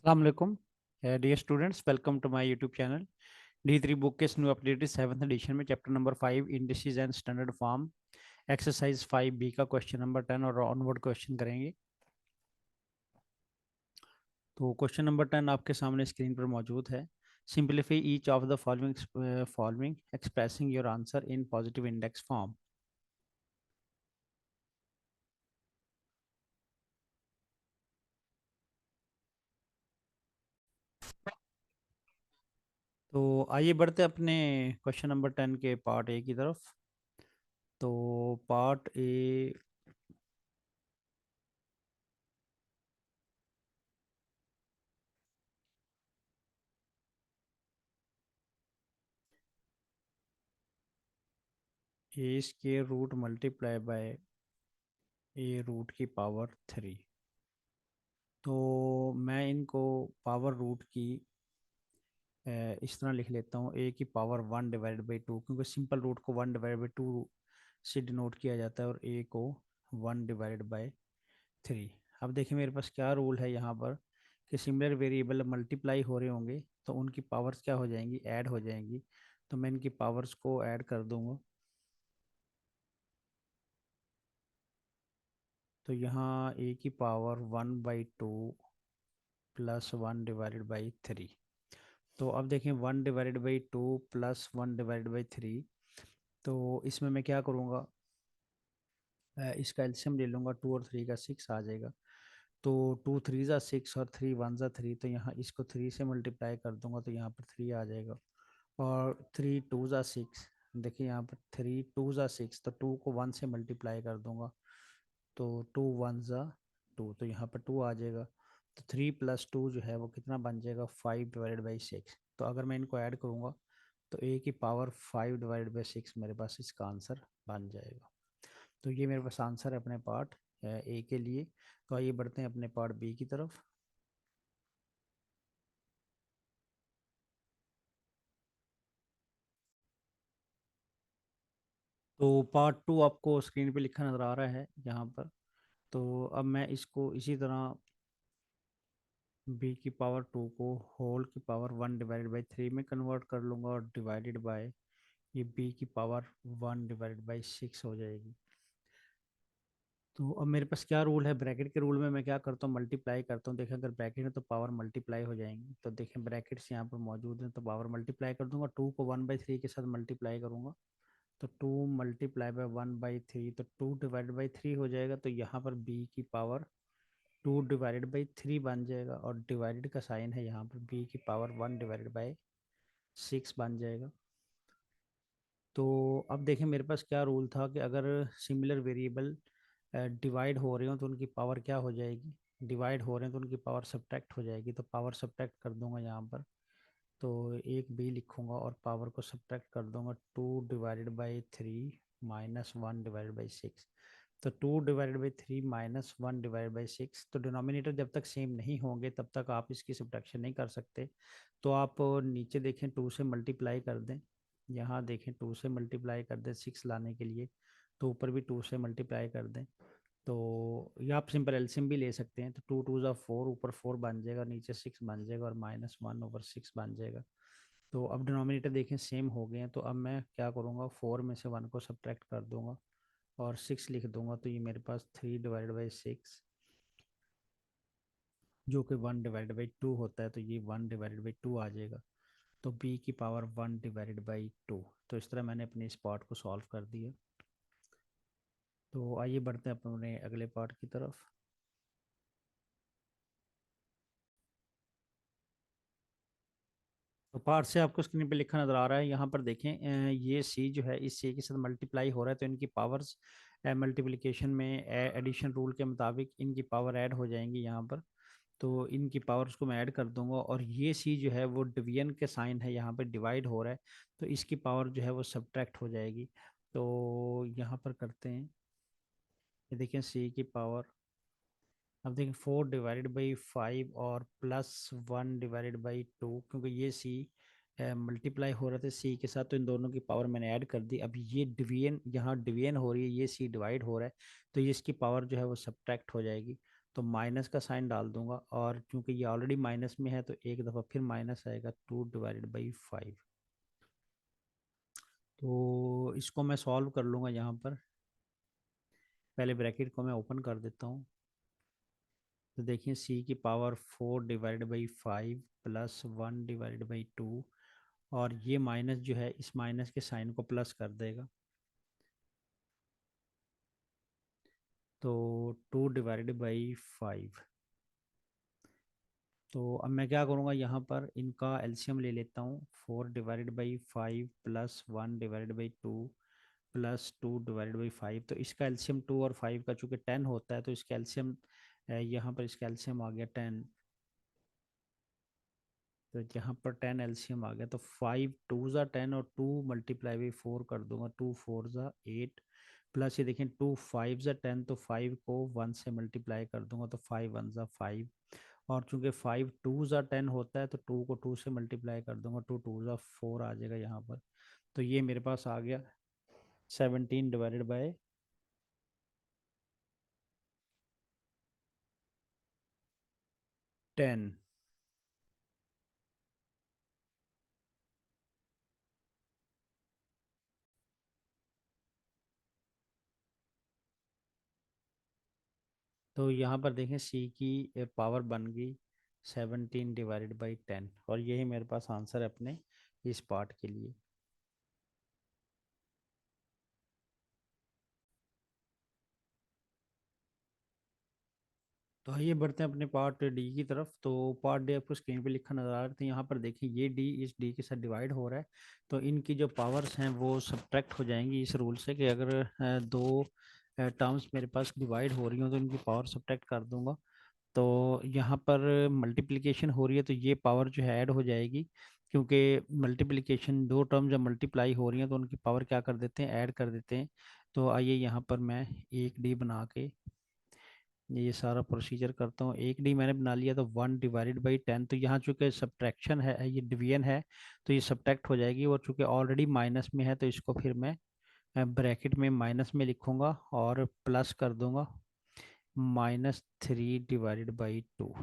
Assalamualaikum. Dear students, welcome to my YouTube channel. D3 book के new updated 7th edition में chapter number 5 indices and standard form exercise 5 B का question number 10 और onward question करेंगे। तो question number 10 आपके सामने screen पर मौजूद है। Simplify each of the following expressing your answer in positive index form. तो आइए बढ़ते अपने क्वेश्चन नंबर 10 के पार्ट ए की तरफ। तो part A square root multiply by A root की पावर 3। तो मैं इनको पावर रूट की इस तरह लिख लेता हूँ, ए की पावर 1/2, क्योंकि सिंपल रूट को 1/2 से डिनोट किया जाता है और ए को 1/3। अब देखिए मेरे पास क्या रूल है यहाँ पर कि सिमिलर वेरिएबल मल्टीप्लाई हो रहे होंगे तो उनकी पावर्स क्या हो जाएंगी, ऐड हो जाएंगी। तो मैं इनकी पावर्स को ऐड कर दूंगा। तो यहाँ ए की पावर 1/2 +1/3। तो अब देखें 1/2 +1/3। तो इसमें मैं क्या करूँगा, इसका एलसीएम ले लूँगा। 2 और 3 का 6 आ जाएगा। तो 2 3 ज़ा 6 और 3 1 ज़ा 3। तो यहाँ इसको 3 से मल्टीप्लाई कर दूंगा तो यहाँ पर 3 आ जाएगा। और 3 2 ज़ा 6। देखिए यहाँ पर 3 2 ज़ा 6, तो 2 को 1 से मल्टीप्लाई कर दूंगा। तो 2 1 ज़ा 2, तो यहाँ पर 2 आ जाएगा। तो 3 + 2 जो है वो कितना बन जाएगा, 5/6। तो अगर मैं इनको ऐड करूँगा तो ए की पावर 5/6 मेरे पास इसका आंसर बन जाएगा। तो ये मेरे पास आंसर है अपने पार्ट ए के लिए। तो आइए बढ़ते हैं अपने पार्ट बी की तरफ। तो पार्ट 2 आपको स्क्रीन पे लिखा नज़र आ रहा है यहाँ पर। तो अब मैं इसको इसी तरह बी की पावर 2 को होल की पावर 1/3 में कन्वर्ट कर लूँगा और डिवाइडेड बाय ये बी की पावर 1/6 हो जाएगी। तो अब मेरे पास क्या रूल है, ब्रैकेट के रूल में मैं क्या करता हूँ, मल्टीप्लाई करता हूँ। देखें अगर ब्रैकेट है तो पावर मल्टीप्लाई हो जाएंगी। तो देखें ब्रैकेट्स यहाँ पर मौजूद हैं तो पावर मल्टीप्लाई कर दूंगा। 2 को 1/3 के साथ मल्टीप्लाई करूंगा तो 2 × 1/3, तो 2/3 हो जाएगा। तो यहाँ पर बी की पावर 2/3 बन जाएगा और डिवाइडेड का साइन है यहाँ पर बी की पावर 1/6 बन जाएगा। तो अब देखें मेरे पास क्या रूल था कि अगर सिमिलर वेरिएबल डिवाइड हो रहे हो तो उनकी पावर क्या हो जाएगी, डिवाइड हो रहे हैं तो उनकी पावर सब्ट्रैक्ट हो जाएगी। तो पावर सब्ट्रैक्ट कर दूंगा यहाँ पर। तो एक बी लिखूंगा और पावर को सब्ट्रैक्ट कर दूंगा। 2/3 -1/6। तो 2/3 -1/6। तो डिनोमिनेटर जब तक सेम नहीं होंगे तब तक आप इसकी सब्ट्रैक्शन नहीं कर सकते। तो आप नीचे देखें 2 से मल्टीप्लाई कर दें। यहाँ देखें 2 से मल्टीप्लाई कर दें 6 लाने के लिए। तो ऊपर भी 2 से मल्टीप्लाई कर दें। तो या आप सिंपल एलसीएम भी ले सकते हैं। तो 2 2 ज़ा 4, ऊपर 4 बन जाएगा, नीचे 6 बन जाएगा और -1/6 बन जाएगा। तो अब डिनोमिनेटर देखें सेम हो गए हैं। तो अब मैं क्या करूँगा, 4 में से 1 को सब्ट्रैक्ट कर दूंगा और 6 लिख दूंगा। तो ये मेरे पास 3/6 जो कि 1/2 होता है। तो ये 1/2 आ जाएगा। तो बी की पावर 1/2। तो इस तरह मैंने अपने इस पार्ट को सॉल्व कर दिया। तो आइए बढ़ते हैं अपने अगले पार्ट की तरफ। तो पार्ट से आपको स्क्रीन पे लिखा नजर आ रहा है, यहाँ पर देखें ये सी जो है इस सी के साथ मल्टीप्लाई हो रहा है। तो इनकी पावर्स मल्टीप्लिकेशन में एडिशन रूल के मुताबिक इनकी पावर ऐड हो जाएंगी यहाँ पर। तो इनकी पावर्स को मैं ऐड कर दूंगा और ये सी जो है वो डिवीजन के साइन है, यहाँ पे डिवाइड हो रहा है। तो इसकी पावर जो है वो सब्ट्रैक्ट हो जाएगी। तो यहाँ पर करते हैं, ये देखें सी की पावर। अब देखिए 4/5 और +1/2, क्योंकि ये सी मल्टीप्लाई हो रहा था सी के साथ तो इन दोनों की पावर मैंने ऐड कर दी। अभी ये डिवीजन, यहाँ डिवीजन हो रही है, ये सी डिवाइड हो रहा है। तो ये इसकी पावर जो है वो सब्ट्रैक्ट हो जाएगी। तो माइनस का साइन डाल दूंगा, और क्योंकि ये ऑलरेडी माइनस में है तो एक दफ़ा फिर माइनस आएगा, 2/5। तो इसको मैं सॉल्व कर लूँगा यहाँ पर। पहले ब्रैकेट को मैं ओपन कर देता हूँ। तो देखिए c⁴/5 प्लस 1/2, और ये माइनस जो है इस माइनस के साइन को प्लस कर देगा, तो 2/5। तो अब मैं क्या करूँगा, यहाँ पर इनका एलसीएम ले लेता हूँ। 4/5 प्लस 1/2 प्लस 2/5। तो इसका एलसीएम 2 और 5 का चूँकि 10 होता है, तो इसका एलसीएम यहाँ पर इसका एलसीएम आ गया 10। तो यहाँ पर 10 एलसीएम आ गया, तो 5 2 ज़ा 10 और 2 × 4 कर दूंगा, 2 4 ज़ा 8 प्लस ये देखें 2 5 ज़ा 10, तो 5 को 1 से मल्टीप्लाई कर दूंगा, तो 5 1 ज़ा 5। और चूंकि 5 2 ज़ा 10 होता है तो 2 को 2 से मल्टीप्लाई कर दूंगा, 2 2 ज़ा 4 आ जाएगा यहाँ पर। तो ये मेरे पास आ गया 17/10। तो यहाँ पर देखें सी की पावर बन गई 17/10, और यही मेरे पास आंसर है अपने इस पार्ट के लिए। तो आइए बढ़ते हैं अपने पार्ट डी की तरफ। तो पार्ट डी आपको स्क्रीन पे लिखा नजर आ रहा है, यहाँ पर देखिए ये डी इस डी के साथ डिवाइड हो रहा है, तो इनकी जो पावर्स हैं वो सब्ट्रैक्ट हो जाएंगी इस रूल से कि अगर दो टर्म्स मेरे पास डिवाइड हो रही हो तो इनकी पावर सब्ट्रैक्ट कर दूंगा। तो यहाँ पर मल्टीप्लिकेशन हो रही है तो ये पावर जो है ऐड हो जाएगी, क्योंकि मल्टीप्लिकेशन दो टर्म जब मल्टीप्लाई हो रही हैं तो उनकी पावर क्या कर देते हैं, ऐड कर देते हैं। तो आइए यहाँ पर मैं एक डी बना के ये सारा प्रोसीजर करता हूँ। एक डी मैंने बना लिया, तो 1/10। तो यहाँ चूंकि सब्ट्रैक्शन है, ये डिवीजन है, तो ये सब्ट्रैक्ट हो जाएगी, और चूंकि ऑलरेडी माइनस में है तो इसको फिर मैं ब्रैकेट में माइनस में लिखूंगा और प्लस कर दूंगा, -3/2।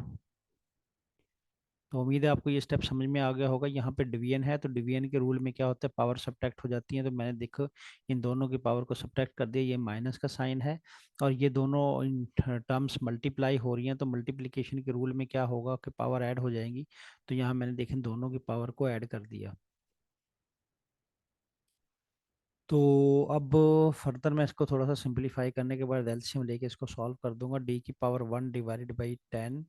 तो उम्मीद है आपको ये स्टेप समझ में आ गया होगा। यहाँ पे डिवीजन है तो डिवीजन के रूल में क्या होता है, पावर सब्ट्रैक्ट हो जाती है। तो मैंने देखो इन दोनों की पावर को सब्ट्रैक्ट कर दिया, ये माइनस का साइन है, और ये दोनों टर्म्स मल्टीप्लाई हो रही हैं, तो मल्टीप्लिकेशन के रूल में क्या होगा कि पावर ऐड हो जाएंगी। तो यहाँ मैंने देखें दोनों की पावर को ऐड कर दिया। तो अब फर्दर मैं इसको थोड़ा सा सिंपलीफाई करने के बाद एलसीएम लेके इसको सॉल्व कर दूंगा। डी की पावर 1/10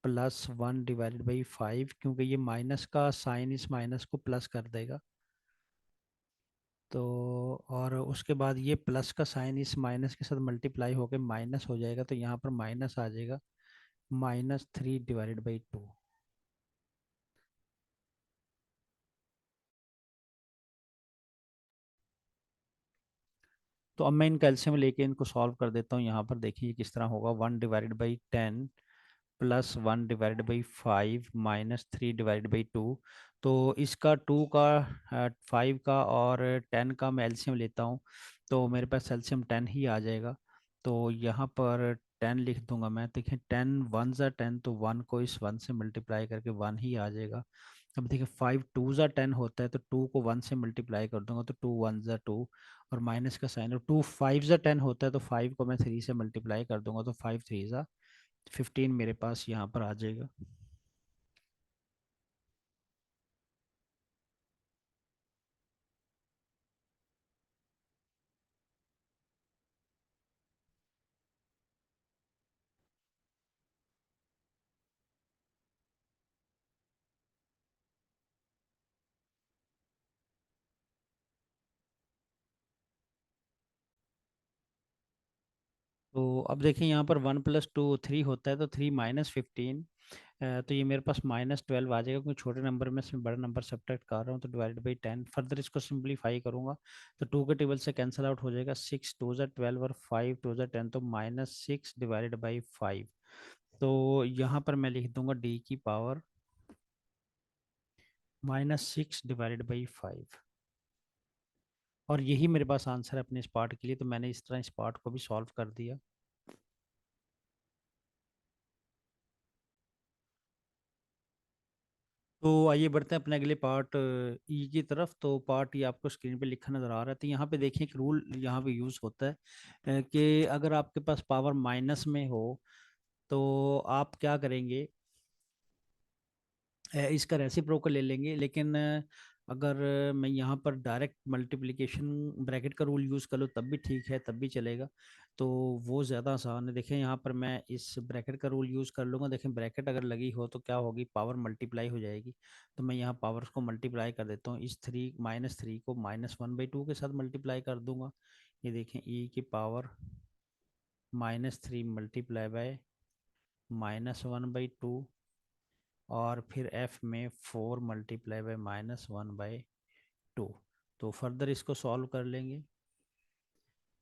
प्लस 1/5, क्योंकि ये माइनस का साइन इस माइनस को प्लस कर देगा। तो और उसके बाद ये प्लस का साइन इस माइनस के साथ मल्टीप्लाई होकर माइनस हो जाएगा, तो यहाँ पर माइनस आ जाएगा, -3/2। तो अब मैं इन कैल्शियम लेके इनको सॉल्व कर देता हूँ। यहाँ पर देखिए किस तरह होगा, 1/10 प्लस 1/5 -3/2। तो इसका 2 का 5 का और 10 का मैं एलसीएम लेता हूँ, तो मेरे पास एलसीएम 10 ही आ जाएगा। तो यहाँ पर 10 लिख दूंगा मैं। देखिए 10 1 ज़ा 10, तो 1 को इस 1 से मल्टीप्लाई करके 1 ही आ जाएगा। अब देखिए 5 2 ज़ा 10 होता है, तो 2 को 1 से मल्टीप्लाई कर दूंगा, तो 2 1 ज़ा 2, और माइनस का साइन। और 2 5 ज़ा 10 होता है, तो 5 को मैं 3 से मल्टीप्लाई कर दूंगा, तो 5 3 ज़ा 15 मेरे पास यहाँ पर आ जाएगा। तो अब देखिए यहाँ पर 1 + 2 3 होता है, तो 3 - 15, तो ये मेरे पास -12 आ जाएगा, क्योंकि छोटे नंबर में से बड़ा नंबर सब्ट्रैक्ट कर रहा हूँ, तो /10। फर्दर इसको सिंप्लीफाई करूँगा तो 2 के टेबल से कैंसिल आउट हो जाएगा, 6 2 ज़ा 12 और 5 2 ज़ा 10, तो -6/5। तो यहाँ पर मैं लिख दूंगा डी की पावर -6/5, और यही मेरे पास आंसर है अपने इस पार्ट के लिए। तो मैंने इस तरह इस पार्ट को भी सॉल्व कर दिया। तो आइए बढ़ते हैं अपने अगले पार्ट ई की तरफ। तो पार्ट ये आपको स्क्रीन पे लिखा नज़र आ रहा है। तो यहाँ पे देखिए एक रूल यहाँ पे यूज़ होता है कि अगर आपके पास पावर माइनस में हो तो आप क्या करेंगे, इसका रेसिप्रोकल ले लेंगे। लेकिन अगर मैं यहाँ पर डायरेक्ट मल्टीप्लिकेशन ब्रैकेट का रूल यूज़ कर लूँ तब भी ठीक है, तब भी चलेगा। तो वो ज़्यादा आसान है। देखें यहाँ पर मैं इस ब्रैकेट का रूल यूज़ कर लूँगा। देखें ब्रैकेट अगर लगी हो तो क्या होगी, पावर मल्टीप्लाई हो जाएगी। तो मैं यहाँ पावर्स को मल्टीप्लाई कर देता हूँ। इस थ्री माइनस थ्री को -1/2 के साथ मल्टीप्लाई कर दूंगा। ये देखें ई की पावर -3 मल्टीप्लाई बाय -1/2, और फिर f में 4 मल्टीप्लाई बाय -1/2। तो फर्दर इसको सॉल्व कर लेंगे।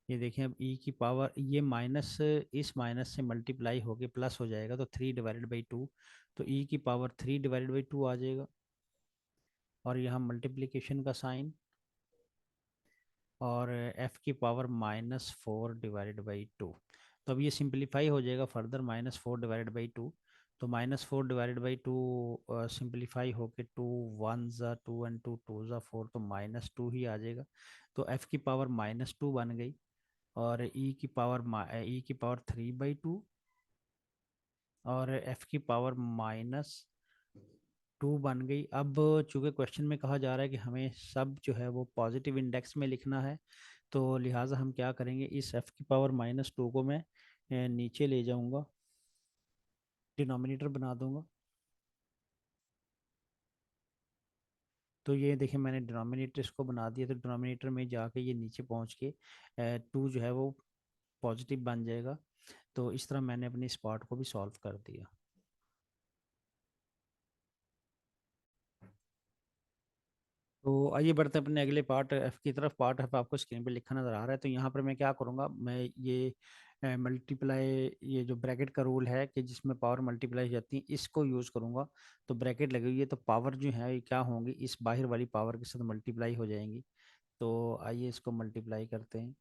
ये देखें अब e की पावर ये माइनस इस माइनस से मल्टीप्लाई होके प्लस हो जाएगा, तो 3/2। तो e की पावर 3/2 आ जाएगा, और यहाँ मल्टीप्लिकेशन का साइन, और f की पावर -4/2। तो अब ये सिंप्लीफाई हो जाएगा फर्दर, -4/2। तो -4/2 सिंप्लीफाई होके 2 1 ज़ा 2 एंड 2 2 ज़ा 4, तो -2 ही आ जाएगा। तो f की पावर -2 बन गई, और e की पावर 3/2, और f की पावर -2 बन गई। अब चूंकि क्वेश्चन में कहा जा रहा है कि हमें सब जो है वो पॉजिटिव इंडेक्स में लिखना है, तो लिहाजा हम क्या करेंगे, इस f की पावर -2 को मैं नीचे ले जाऊंगा, डिनोमिनेटर बना दूंगा। तो ये देखिए मैंने डिनोमिनेटर इसको बना दिया, तो डिनोमिनेटर में जाके ये नीचे पहुंच के 2 जो है वो पॉजिटिव बन जाएगा। तो इस तरह मैंने अपनी इस पार्ट को भी सॉल्व कर दिया। तो आइए बढ़ते हैं अपने अगले पार्ट एफ की तरफ। पार्ट एफ आपको स्क्रीन पे लिखा नजर आ रहा है। तो यहाँ पर मैं क्या करूँगा, मैं ये मल्टीप्लाई, ये जो ब्रैकेट का रूल है कि जिसमें पावर मल्टीप्लाई हो जाती है, इसको यूज़ करूँगा। तो ब्रैकेट लगी हुई है तो पावर जो है ये क्या होंगी, इस बाहर वाली पावर के साथ मल्टीप्लाई हो जाएंगी। तो आइए इसको मल्टीप्लाई करते हैं।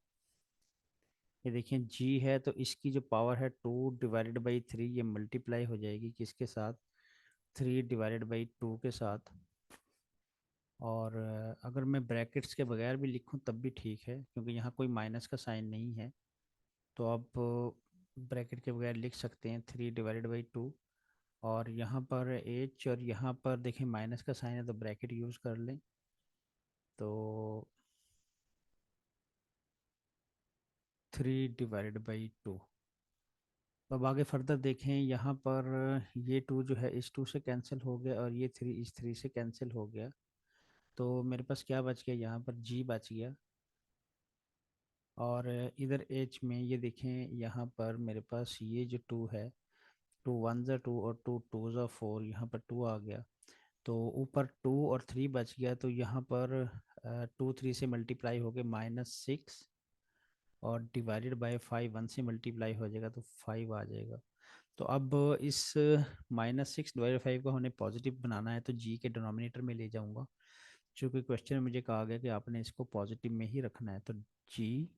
ये देखिए जी है, तो इसकी जो पावर है 2/3, ये मल्टीप्लाई हो जाएगी किसके साथ, 3/2 के साथ। और अगर मैं ब्रैकेट्स के बगैर भी लिखूं तब भी ठीक है, क्योंकि यहाँ कोई माइनस का साइन नहीं है। तो आप ब्रैकेट के बगैर लिख सकते हैं 3/2। और यहाँ पर एच, और यहाँ पर देखें माइनस का साइन है तो ब्रैकेट यूज़ कर लें। तो 3/2। अब आगे फर्दर देखें, यहाँ पर ये 2 जो है इस 2 से कैंसिल हो गया, और ये 3 इस 3 से कैंसिल हो गया। तो मेरे पास क्या बच गया, यहाँ पर जी बच गया। और इधर एच में ये देखें, यहाँ पर मेरे पास ये जो 2 है, 2 1 ज़ा 2 और 2 2 ज़ा 4, यहाँ पर 2 आ गया। तो ऊपर 2 और 3 बच गया, तो यहाँ पर 2 3 से मल्टीप्लाई हो गए -6, और डिवाइडेड बाय 5 1 से मल्टीप्लाई हो जाएगा तो 5 आ जाएगा। तो अब इस -6/5 को हमने पॉजिटिव बनाना है, तो जी के डिनोमिनेटर में ले जाऊंगा। चूँकि क्वेश्चन में मुझे कहा गया कि आपने इसको पॉजिटिव में ही रखना है, तो जी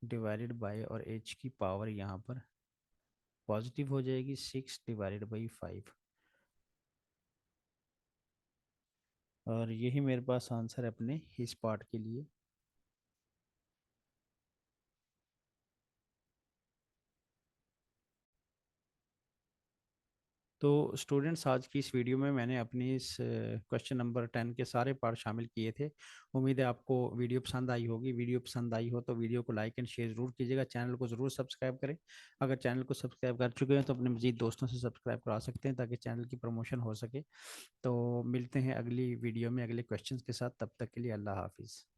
डिवाइडेड बाय, और एच की पावर यहाँ पर पॉजिटिव हो जाएगी 6/5। और यही मेरे पास आंसर है अपने इस पार्ट के लिए। तो स्टूडेंट्स, आज की इस वीडियो में मैंने अपनी इस क्वेश्चन नंबर 10 के सारे पार्ट शामिल किए थे। उम्मीद है आपको वीडियो पसंद आई होगी। वीडियो पसंद आई हो तो वीडियो को लाइक एंड शेयर ज़रूर कीजिएगा। चैनल को ज़रूर सब्सक्राइब करें। अगर चैनल को सब्सक्राइब कर चुके हैं तो अपने मज़ीद दोस्तों से सब्सक्राइब करा सकते हैं, ताकि चैनल की प्रमोशन हो सके। तो मिलते हैं अगली वीडियो में अगले क्वेश्चन के साथ। तब तक के लिए अल्लाह हाफिज़।